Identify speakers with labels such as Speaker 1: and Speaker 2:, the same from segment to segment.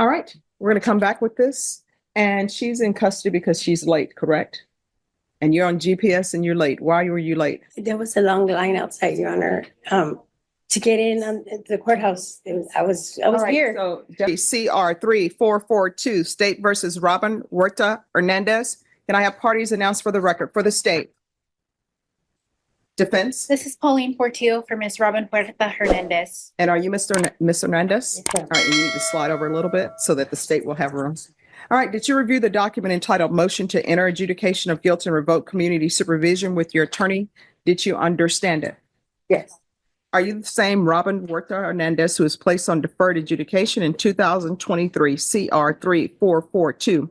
Speaker 1: All right, we're going to come back with this. And she's in custody because she's late, correct? And you're on GPS and you're late. Why were you late?
Speaker 2: There was a long line outside, Your Honor. To get in on the courthouse, I was
Speaker 1: All right,
Speaker 2: here.
Speaker 1: so CR 3442, State versus Robin Huerta Hernandez. Can I have parties announced for the record for the state? Defense?
Speaker 3: This is Pauline Portillo for Ms. Robin Huerta Hernandez.
Speaker 1: And are you Ms. Hernandez?
Speaker 2: Yes, ma'am.
Speaker 1: All right, you need to slide over a little bit so that the state will have room. All right, did you review the document entitled Motion to Enter Adjudication of Guilt and Revoke Community Supervision with your attorney? Did you understand it?
Speaker 2: Yes,
Speaker 1: Are you the same Robin Huerta Hernandez who was placed on deferred adjudication in 2023 CR 3442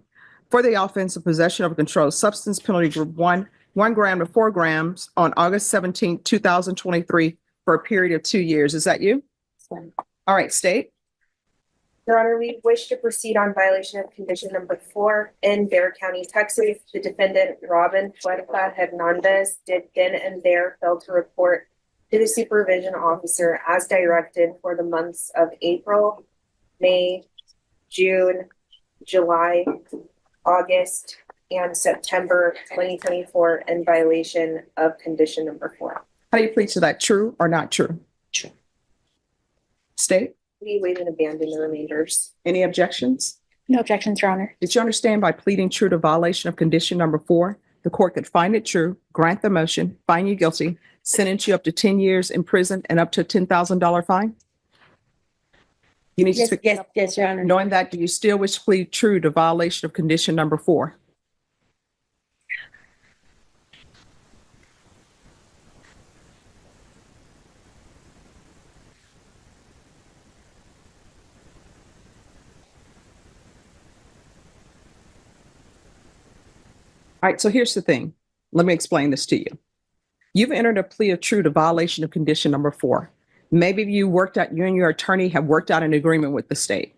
Speaker 1: for the offense of possession of a controlled substance, penalty group 1 gram to 4 grams on August 17, 2023 for a period of 2 years? Is that you?
Speaker 2: ma'am.
Speaker 1: All right, state.
Speaker 4: Your Honor, we wish to proceed on violation of condition number 4 in Bexar County, Texas. The defendant, Robin Huerta Hernandez, did then and there fail to report to the supervision officer as directed for the months of April, May, June, July, August, and September 2024 in violation of condition number 4.
Speaker 1: How do you plead to that? True or not true?
Speaker 2: True.
Speaker 1: State.
Speaker 4: We waive and abandon the remainders.
Speaker 1: Any objections?
Speaker 3: No objections, Your Honor.
Speaker 1: Did you understand by pleading true to violation of condition number 4, the court could find it true, grant the motion, find you guilty, sentence you up to 10 years in prison and up to a $10,000 fine? You need to
Speaker 2: Yes,
Speaker 1: speak.
Speaker 2: yes, Your Honor.
Speaker 1: Knowing that, do you still wish to plead true to violation of condition number 4? All right, so here's the thing. Let me explain this to you. You've entered a plea of true to violation of condition number 4. Maybe you and your attorney have worked out an agreement with the state.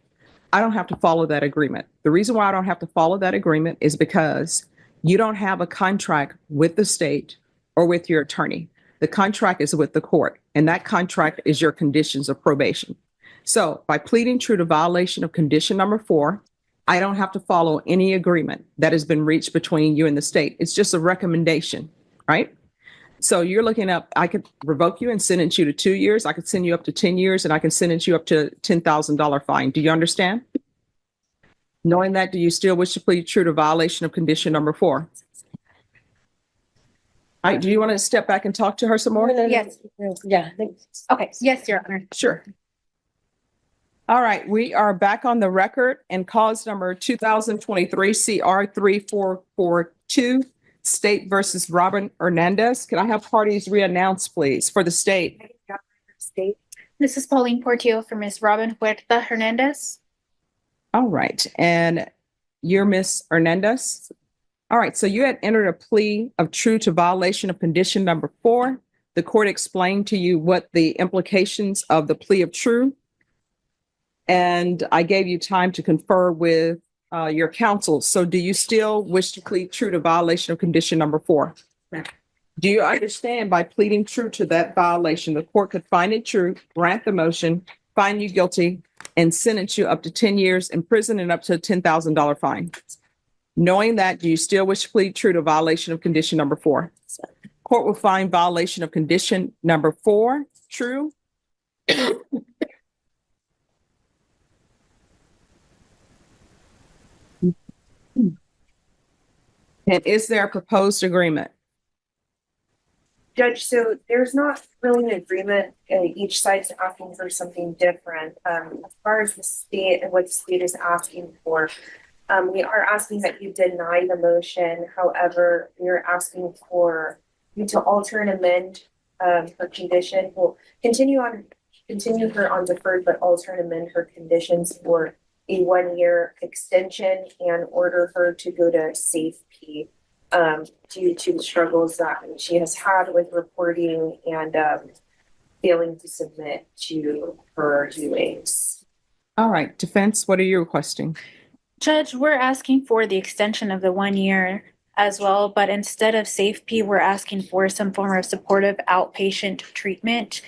Speaker 1: I don't have to follow that agreement. The reason why I don't have to follow that agreement is because you don't have a contract with the state or with your attorney. The contract is with the court, and that contract is your conditions of probation. So by pleading true to violation of condition number 4, I don't have to follow any agreement that has been reached between you and the state. It's just a recommendation, right? So you're looking up, I could revoke you and sentence you to 2 years. I could send you up to 10 years and I can sentence you up to $10,000 fine. Do you understand? Knowing that, do you still wish to plead true to violation of condition number 4? All right, do you want to step back and talk to her some more?
Speaker 3: Yes.
Speaker 2: Yeah.
Speaker 3: Okay, yes, Your Honor.
Speaker 1: Sure. All right, we are back on the record and cause number 2023 CR 3442, State versus Robin Hernandez. Can I have parties re-announce, please, for the state?
Speaker 4: State.
Speaker 3: This is Pauline Portillo for Ms. Robin Huerta Hernandez.
Speaker 1: All right, and you're Miss Hernandez? All right, so you had entered a plea of true to violation of condition number 4. The court explained to you what the implications of the plea of true. And I gave you time to confer with your counsel. So do you still wish to plead true to violation of condition number 4? Do you understand by pleading true to that violation, the court could find it true, grant the motion, find you guilty, and sentence you up to 10 years in prison and up to a $10,000 fine? Knowing that, do you still wish to plead true to violation of condition number 4? Court will find violation of condition number 4 true. And is there a proposed agreement?
Speaker 4: Judge, so there's not really an agreement. Each side's asking for something different. As far as the state and what the state is asking for, we are asking that you deny the motion. However, we're asking for you to alter and amend her condition. We'll continue her on deferred, but alter and amend her conditions for a 1-year extension and order her to go to safety due to the struggles that she has had with reporting and failing to submit to her UAs.
Speaker 1: All right, defense, what are you requesting?
Speaker 3: Judge, we're asking for the extension of the 1 year as well, but instead of SafeP, we're asking for some form of supportive outpatient treatment.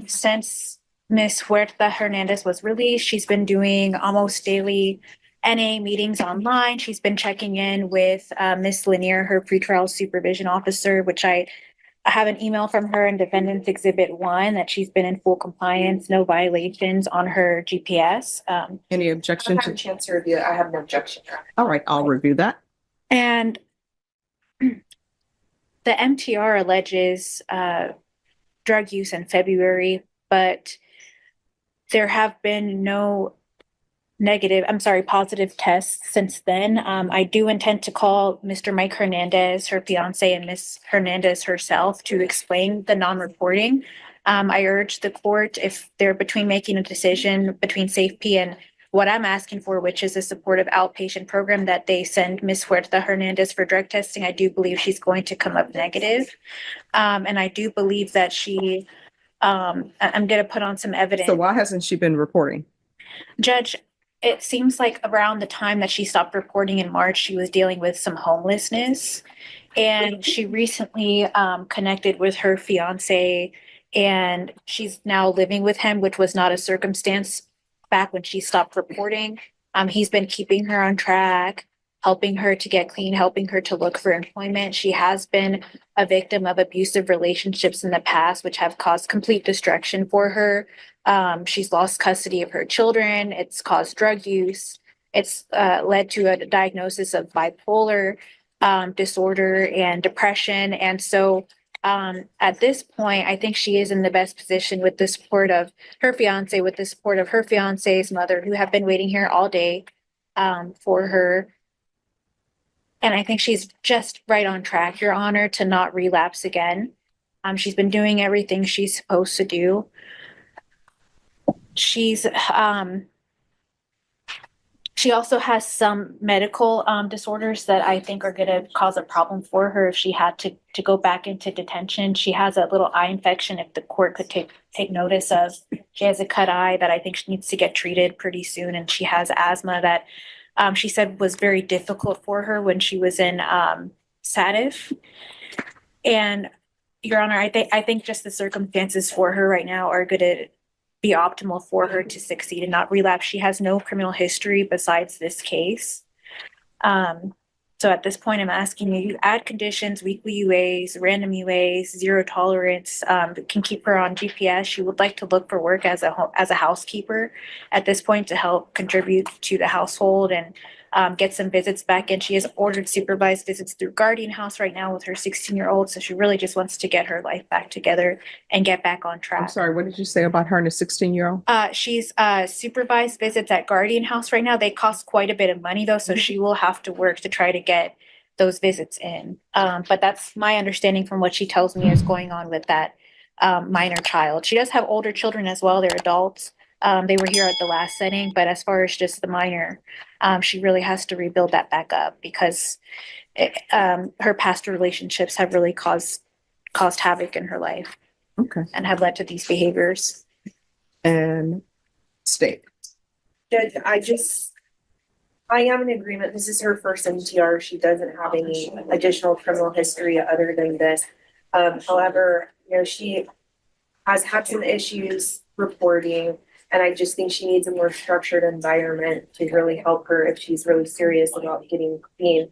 Speaker 3: Since Miss Huerta Hernandez was released, she's been doing almost daily NA meetings online. She's been checking in with Miss Lanier, her pretrial supervision officer, which I have an email from her in Defendant's Exhibit 1 that she's been in full compliance, no violations on her GPS.
Speaker 1: Any
Speaker 4: I
Speaker 1: objection
Speaker 4: have a
Speaker 1: to?
Speaker 4: chance to review it. I have no objection.
Speaker 1: All right, I'll review that.
Speaker 3: And the MTR alleges drug use in February, but there have been no positive tests since then. I do intend to call Mr. Mike Hernandez, her fiance, and Miss Hernandez herself to explain the non-reporting. I urge the court, if they're between making a decision between safety and what I'm asking for, which is a supportive outpatient program, that they send Miss Huerta Hernandez for drug testing. I do believe she's going to come up negative. And I do believe that I'm going to put on some evidence.
Speaker 1: So why hasn't she been reporting?
Speaker 3: Judge, it seems like around the time that she stopped reporting in March, she was dealing with some homelessness. And she recently connected with her fiance, and she's now living with him, which was not a circumstance back when she stopped reporting. He's been keeping her on track, helping her to get clean, helping her to look for employment. She has been a victim of abusive relationships in the past, which have caused complete destruction for her. She's lost custody of her children. It's caused drug use. It's led to a diagnosis of bipolar disorder and depression. And so at this point, I think she is in the best position with the support of her fiance, with the support of her fiance's mother, who have been waiting here all day for her. And I think she's just right on track, Your Honor, to not relapse again. She's been doing everything she's supposed to do. She also has some medical disorders that I think are going to cause a problem for her if she had to go back into detention. She has a little eye infection, if the court could take notice of. She has a cut eye that I think she needs to get treated pretty soon, and she has asthma that she said was very difficult for her when she was in SATIF. And Your Honor, I think just the circumstances for her right now are going to be optimal for her to succeed and not relapse. She has no criminal history besides this case. So at this point, I'm asking you add conditions, weekly UAs, random UAs, zero tolerance, can keep her on GPS. She would like to look for work as a housekeeper at this point to help contribute to the household and get some visits back in. She has ordered supervised visits through Guardian House right now with her 16-year-old. So she really just wants to get her life back together and get back on track.
Speaker 1: I'm sorry, what did you say about her and a 16-year-old?
Speaker 3: She's supervised visits at Guardian House right now. They cost quite a bit of money though, so she will have to work to try to get those visits in. But that's my understanding from what she tells me is going on with that minor child. She does have older children as well. They're adults. They were here at the last setting, but as far as just the minor, she really has to rebuild that back up because her past relationships have really caused havoc in her life.
Speaker 1: Okay.
Speaker 3: And have led to these behaviors.
Speaker 1: And state.
Speaker 4: Judge, I am in agreement. This is her first MTR. She doesn't have any additional criminal history other than this. However, she has had some issues reporting, and I just think she needs a more structured environment to really help her if she's really serious about getting clean.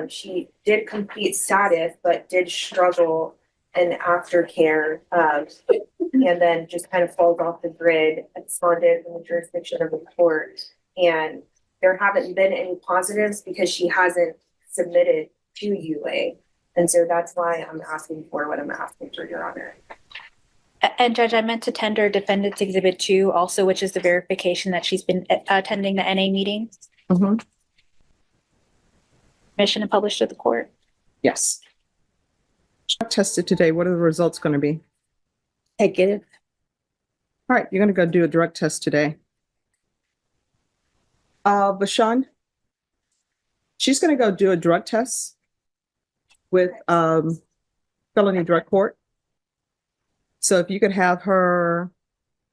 Speaker 4: She did complete SATIF, but did struggle in aftercare, and then just kind of falls off the grid, absconded from the jurisdiction of the court. And there haven't been any positives because she hasn't submitted to UA. And so that's why I'm asking for what I'm asking for, Your Honor.
Speaker 3: And Judge, I meant to tender Defendant's Exhibit 2 also, which is the verification that she's been attending the NA meeting.
Speaker 1: Mm-hmm.
Speaker 3: Mission and published to the court.
Speaker 1: Yes. Tested today. What are the results going to be?
Speaker 2: Negative.
Speaker 1: All right, you're going to go do a drug test today. Bashan, she's going to go do a drug test with felony drug court. So if you could have her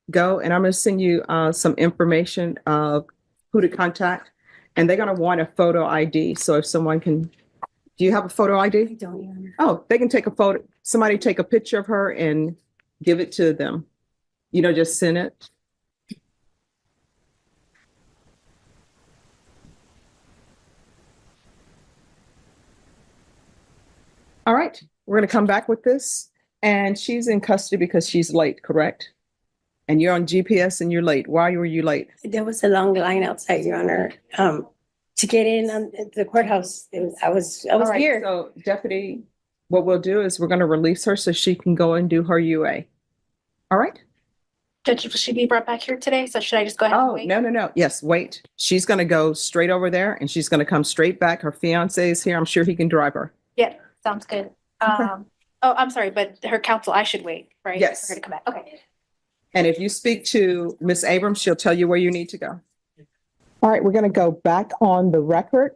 Speaker 1: go, and I'm going to send you some information of who to contact, and they're going to want a photo ID. So if someone can, do you have a photo ID?
Speaker 2: I don't, Your Honor.
Speaker 1: Oh, they can take a photo, somebody take a picture of her and give it to them. just send it? All right, we're going to come back with this. And she's in custody because she's late, correct? And you're on GPS and you're late. Why were you late?
Speaker 2: There was a long line outside, Your Honor. To get in on the courthouse, I was
Speaker 1: All right,
Speaker 2: here.
Speaker 1: so Deputy, what we'll do is we're going to release her so she can go and do her UA. All right?
Speaker 3: Judge, will she be brought back here today? So should I just go ahead and
Speaker 1: Oh,
Speaker 3: wait?
Speaker 1: no. Yes, wait. She's going to go straight over there and she's going to come straight back. Her fiance is here. I'm sure he can drive her.
Speaker 3: Yeah, sounds good. Oh, I'm sorry, but her counsel, I should wait, right?
Speaker 1: Yes.
Speaker 3: For her to come back. Okay.
Speaker 1: And if you speak to Miss Abrams, she'll tell you where you need to go. All right, we're going to go back on the record.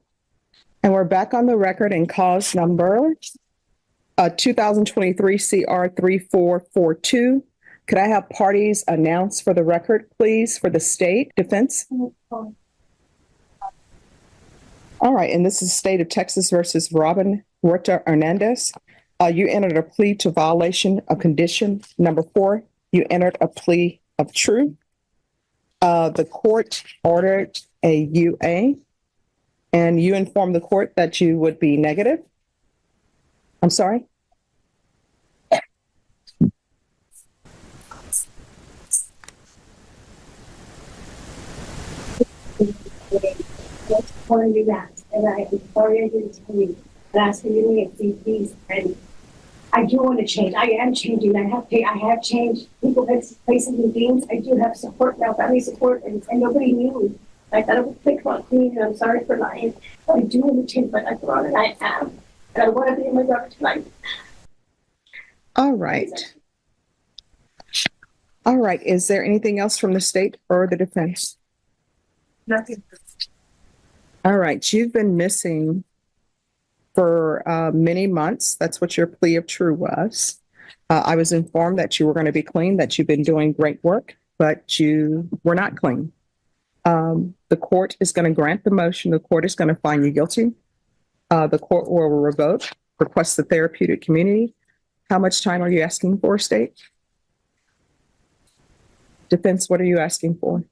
Speaker 1: And we're back on the record in cause number 2023 CR 3442. Could I have parties announced for the record, please, for the state defense? All right, and this is State of Texas versus Robin Huerta Hernandez. You entered a plea to violation of condition number 4. You entered a plea of true. The court ordered a UA, and you informed the court that you would be negative. I'm sorry?
Speaker 5: Want to do that, and I oriented to me, and asked for you to see these, and I do want to change. I am changing. I have changed. People have places and things. I do have support now, family support, and nobody knew. I thought it was quick on clean, and I'm sorry for lying. I do want to change my life around, and I am, and I want to be in my doctor's life.
Speaker 1: All right. All right. Is there anything else from the state or the defense?
Speaker 4: Nothing.
Speaker 1: All right. You've been missing for many months. That's what your plea of true was. I was informed that you were going to be clean, that you've been doing great work, but you were not clean. The court is going to grant the motion. The court is going to find you guilty. The court will revoke, request the therapeutic community. How much time are you asking for, state? Defense, what are you asking for?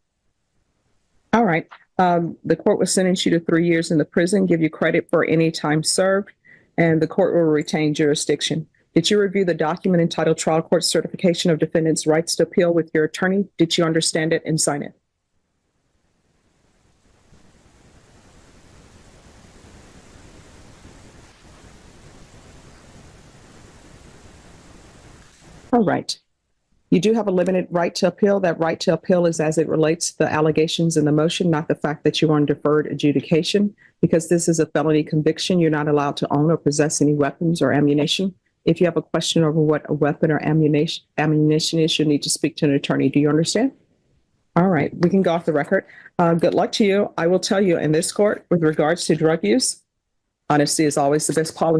Speaker 1: All right. The court will sentence you to 3 years in the prison, give you credit for any time served, and the court will retain jurisdiction. Did you review the document entitled Trial Court Certification of Defendant's Rights to Appeal with your attorney? Did you understand it and sign it? All right. You do have a limited right to appeal. That right to appeal is as it relates to the allegations in the motion, not the fact that you're on deferred adjudication. Because this is a felony conviction, you're not allowed to own or possess any weapons or ammunition. If you have a question over what a weapon or ammunition is, you'll need to speak to an attorney. Do you understand? All right, we can go off the record. Good luck to you. I will tell you in this court, with regards to drug use, honesty is always the best policy.